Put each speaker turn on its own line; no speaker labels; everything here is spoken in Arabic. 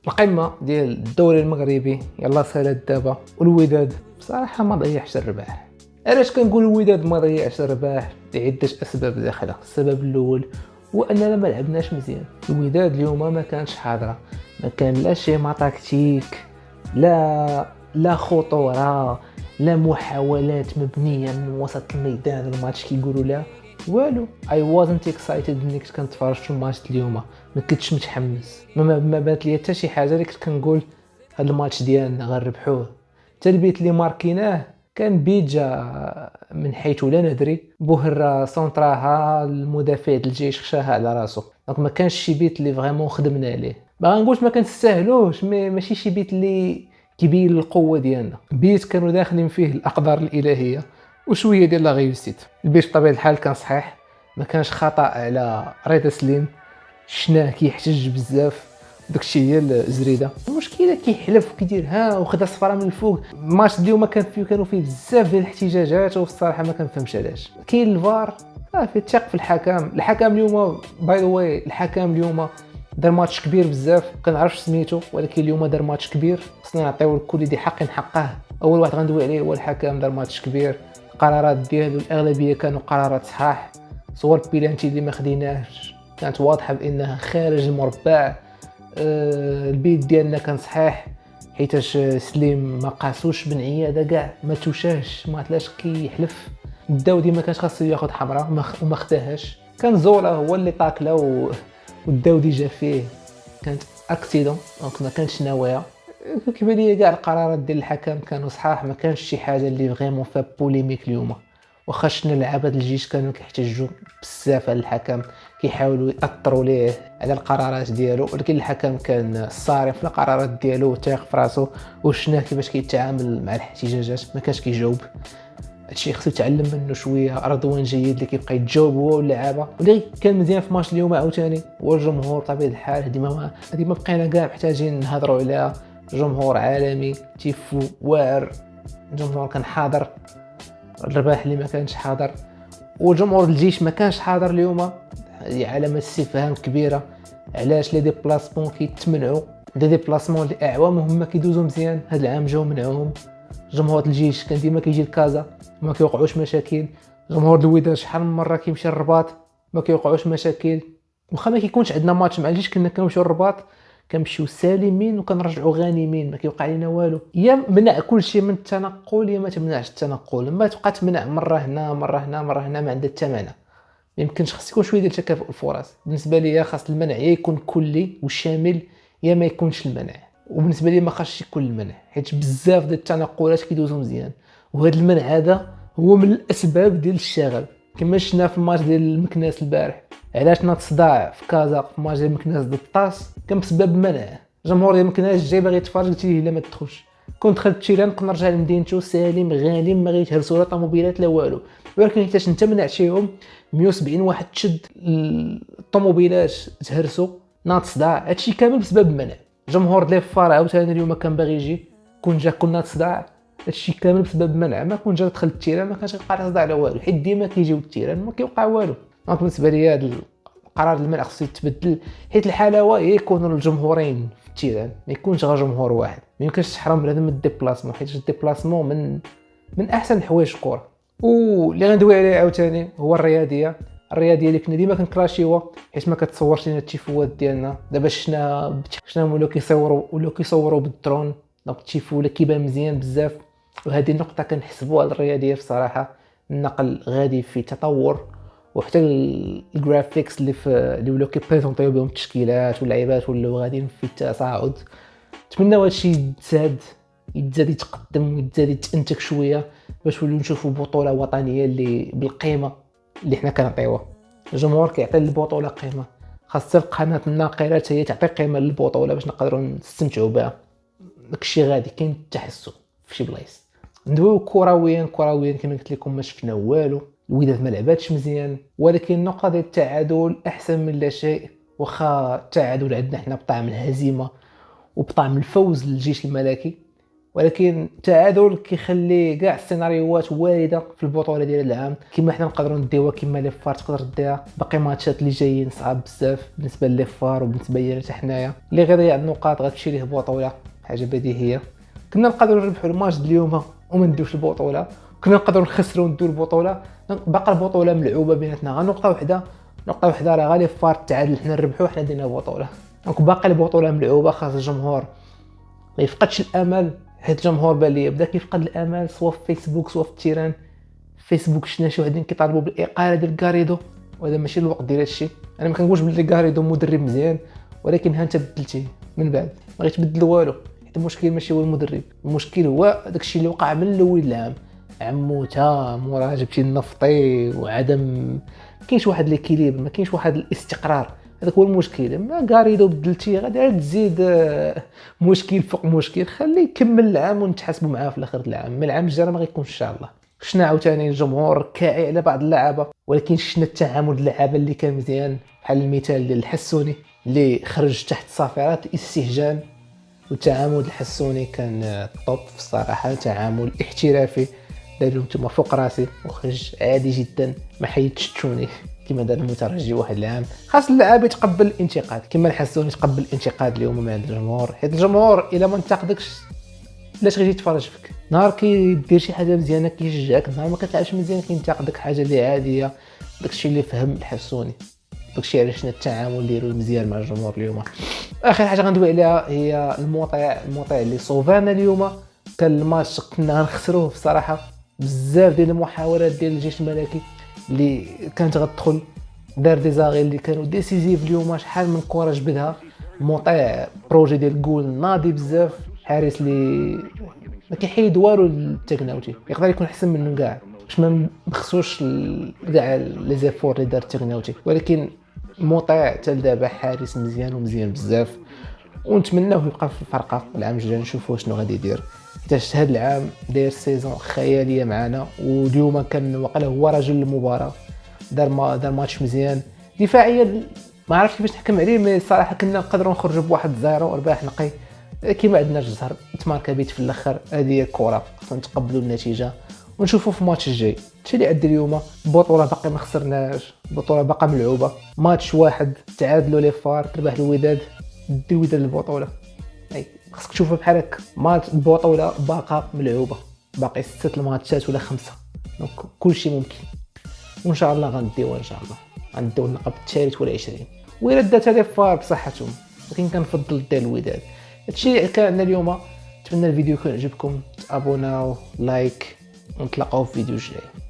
القمه ديال الدوري المغربي يلا سالات دابا، والوداد بصراحه ما ضيعش الرباح. علاش كنقول الوداد ما ضيعش الرباح؟ لعده اسباب داخله. السبب الاول هو اننا ما لعبناش مزيان. الوداد اليوم ما كانش حاضره، ما كان لا شيما تكتيك، لا خطوره، لا محاولات مبنيه من وسط الميدان. الماتش كيقولوا لا والو. اي وازنت اكسايتد ملي كنت كنتفرج في الماتش اليوم، ما كنتش متحمس. ما بانت لي حتى شي حاجه اللي كنت كنقول هذا الماتش ديالنا غنربحوه. حتى البيت اللي ماركيناه كان بيت جا من حيث لا ندري. بوهر سونطراها المدافع ديال الجيش خشاها على راسو. دونك ما كانش شي بيت اللي فريمون خدمنا عليه. ما غنقولش ما كنستاهلوش، ماشي شي بيت اللي كيبين القوه ديالنا. بيت كانوا داخلين فيه الاقدار الالهيه وشويه ديال لا غيوسيت. البيت بطبيعه الحال كان صحيح، ما كانش خطا على رضا سليم. شناه كيحتج بزاف، داكشي هي الزريده. المشكله كيحلف وكيدير ها وخدا صفره من الفوق. الماتش اليوم كانوا فيه بزاف ديال الاحتجاجات، والصراحه ما كنفهمش علاش. كاين الفار صافي تثق في الحكم اليوم. باي ذا واي الحكم اليوم دار ماتش كبير بزاف، كنعرفش سميتو، ولكن اليوم دار ماتش كبير. خصنا نعطيو لكل ذي حق حقه. اول واحد غندوي عليه هو الحكم، دار ماتش كبير. القرارات ديالو الاغلبيه كانوا قرارات صحاح. صور البيلانتي اللي ما خديناهش كانت واضحه بانها خارج المربع. البيت ديالنا كان صحيح، حيتاش سليم ما قاسوش بن عياده كاع، ما توشاش، ما عطلاش كيحلف. الداودي ما كانش خاصو ياخذ حمراء وما خداهاش. كان زولا هو اللي طاكله والداودي جا فيه. كانت اكسيدون دونك ما كانش نوايا. كيبان لي كاع القرارات ديال الحكم كانوا صحاح، ما كانش شي حاجه اللي فريمون فيها بوليميك اليوم. واخا شنا لعابه الجيش كانوا كيحتجوا بزاف على الحكم، كيحاولوا ياثروا ليه على القرارات ديالو، ولكن الحكم كان صارم في القرارات ديالو وثاق في راسو. وشناه كيفاش كيتعامل مع الاحتجاجات، ما كانش كيجاوب. هادشي خصو يتعلم منه شويه. رضوان جيد اللي كيبقى يتجاوب هو واللعابه. واللي كان مزيان في ماتش اليوم عاوتاني هو الجمهور. بطبيعه الحال هذه ما بقينا كاع محتاجين نهضروا عليها. جمهور عالمي تيفو واعر. الجمهور كان حاضر، الرباح اللي ما كانش حاضر. وجمهور الجيش ما كانش حاضر اليوم. علامه استفهام كبيره. علاش لي ديبلاسمون كيتمنعوا؟ لي ديبلاسمون اللي اعوامهم ما كيدوزوا مزيان هذا العام جاو منعوهم. جمهور الجيش كان ديما كيجي لكازا ما كيوقعوش مشاكل. جمهور الوداد شحال من مره كيمشي للرباط ما كيوقعوش مشاكل. واخا ما كيكونش عندنا ماتش مع الجيش كنا كنمشيو للرباط كنمشيو سالمين وكنرجعوا غانمين، ما كيوقع لنا والو. يا منع كل شيء من التنقل يا ما تمنعش التنقل. ما تبقى تمنع مره هنا مره هنا مره هنا، ما عندها حتى معنى. ما يمكنش. خاص يكون شويه ديال تكافؤ الفرص. بالنسبه لي خاص المنع يا يكون كلي وشامل يا ما يكونش المنع. وبالنسبه لي ما خاصش يكون المنع، حيت بزاف ديال التنقلات كيدوزوا مزيان. وهذا المنع هذا هو من الاسباب ديال الشغب. كما شفنا في الماتش ديال المكناس البارح، علاش ناض صداع في كازا في الماتش ديال المكناس ضد الطاس؟ كان بسبب منع. جمهور ديال المكناس جاي باغي يتفرج، قلت ليه لا ما تدخلش. كنت دخلت تيران كنت نرجع لمدينتو سالم غانم، ما غيتهرسوا لا طوموبيلات لا والو. ولكن حيتاش انت منعتيهم 170 واحد تشد الطوموبيلات تهرسوا، ناض صداع. هادشي كامل بسبب المنع. جمهور لي فار عاوتاني اليوم كان باغي يجي، كنا صداع. هادشي كامل بسبب منع. ما كون جا دخل التيران ما كانش يوقع صداع لا والو، حيت ديما كيجيو التيران ما كيوقع والو. دونك بالنسبه لي هذا القرار المنع خصو يتبدل، حيت الحلاوه هي يكونوا الجمهورين في التيران، ما يكونش غير جمهور واحد. ما يمكنش تحرم بنادم من الديبلاسمون، حيت الديبلاسمون من احسن الحوايج الكره. واللي غندوي عليه عاوتاني هو الرياضيه اللي كنا ديما كنكراشيوها، حيت ما كتصورش لنا التيفوات ديالنا. دابا شنا ولاو كيصوروا بالدرون، دونك التيفو ولا كيبان مزيان بزاف. وهذه النقطه كنحسبوها على الرياضيه بصراحه. النقل غادي في تطور، وحتى الجرافيكس اللي ولاو كيبريزونطيو بهم التشكيلات واللعيبات ولاو غاديين في التصاعد. نتمنى هذا الشيء يتزاد يتقدم ويتزاد يتانتج شويه باش نوليو نشوفوا بطوله وطنيه اللي بالقيمه اللي حنا كنعطيوها. الجمهور كيعطي البطوله قيمه، خاصه القناه الناقله هي تعطي قيمه للبطوله باش نقدروا نستمتعوا بها. داكشي غادي كاين التحسن في شي بلايص. ندويو كرويا كما قلت لكم ما شفنا والو. الوداد ما لعباتش مزيان، ولكن النقطه ديال التعادل احسن من لا شيء. واخا التعادل عندنا حنا بطعم الهزيمه وبطعم الفوز للجيش الملكي، ولكن التعادل كيخلي كاع السيناريوهات وارده في البطوله ديال العام، كما حنا نقدروا نديوها كما لي فار تقدر ديها. باقي ماتشات اللي جايين صعاب بزاف بالنسبه لي فار وبالنسبه لنا حتى حنايا، اللي غيضيع النقاط غتمشي ليه بطوله، حاجه بديهيه. كنا نقدروا نربحوا الماتش اليوم وما ندوش البطوله، كنا نقدروا نخسروا وندو البطوله. باقا البطوله ملعوبه بيناتنا، غير نقطه وحده راه غالي فار التعادل حنا نربحوا حنا دينا البطوله. دونك باقي البطوله ملعوبه، خاص الجمهور ما يفقدش الامل، حيت الجمهور بان لي بدا كيفقد الامل سواء في فيسبوك سواء في التيران. فيسبوك شنا شي وحدين كيطالبوا بالاقاله ديال غاريدو، وهذا ماشي الوقت ديال هادشي. انا ما كنقولش بلي غاريدو مدرب مزيان، ولكن ها انت بدلتيه من بعد ما غيتبدل والو. حيت المشكل ماشي هو المدرب، المشكل هو داكشي اللي وقع من الاول العام، عموته مورا جبتي النفطي وعدم كاينش واحد ليكيليبر، ما كاينش واحد الاستقرار. هذاك هو المشكل. ما غاريدو بدلتيه غادي تزيد مشكل فوق مشكل. خليه يكمل العام ونتحاسبوا معاه في الاخر العام. من العام الجاي ما غيكونش ان شاء الله. شفنا عاوتاني الجمهور كاعي على بعض اللعابه، ولكن شفنا التعامل اللعابه اللي كان مزيان، بحال المثال ديال الحسوني اللي خرج تحت صافرات الاستهجان. والتعامل الحسوني كان طوب في الصراحه، تعامل احترافي، داروا نتوما فوق راسي وخرج عادي جدا، ما حيدشتوني كما دار المترجي واحد العام. خاص اللاعب يتقبل الانتقاد كما الحسوني يتقبل الانتقاد اليوم من عند الجمهور، حيت الجمهور الا ما انتقدكش علاش غيجي يتفرج فيك؟ نهار كيدير شي حاجه مزيانه كيشجعك، نهار ما كتلعبش مزيان كينتقدك، حاجه اللي عاديه. داكشي اللي فهم الحسوني، داكشي علاش شنا التعامل ديالو مزيان مع الجمهور اليوم. اخر حاجه غندوي عليها هي المطيع اللي صوفانا اليوم. كان الماتش كنا غنخسروه بصراحه، بزاف ديال المحاولات ديال الجيش الملكي اللي كانت غتدخل، دار دي زاغي اللي كانوا ديسيزيف اليوم. شحال من كره جبدها مطيع، بروجي ديال جول ناضي بزاف، حارس اللي ما كيحيد والو التكناوتي، يقدر يكون احسن منه كاع، باش ما نخصوش كاع لي زيفور اللي دار التكناوتي. ولكن مطيع حتى دابا حارس مزيان ومزيان بزاف، ونتمناوه يبقى في الفرقه العام الجاي، نشوفوا شنو غادي يدير. حيت هذا العام داير سيزون خياليه معنا، واليوم كان وقيلا هو رجل المباراه، دار ماتش مزيان دفاعيا. ما عرفتش كيفاش نحكم عليه، مي الصراحه كنا نقدروا نخرجوا بواحد 0 رباح نقي، كيما عندنا الجزر تماركا بيت في الاخر. هذه هي الكره، خصنا نتقبلوا النتيجه ونشوفوا في الماتش الجاي. هادشي اللي عندي اليوم. البطوله باقي ما خسرناش، البطوله باقا ملعوبه، ماتش واحد تعادلوا لي فار، تربح الوداد، دي الوداد البطوله. اي خصك تشوفها بحال هكا، ماتش البطوله باقا ملعوبه، باقي 6 الماتشات ولا 5، دونك كلشي ممكن. وان شاء الله غنديوها، ان شاء الله غنديو اللقب الثالث ولا 20. وإلا دات لي فار بصحتهم، ولكن كنفضل ديال الوداد. هادشي اللي كان عندنا اليوم. نتمنى الفيديو يكون عجبكم، تابوناو لايك، ونتلاقاو في فيديو جاي.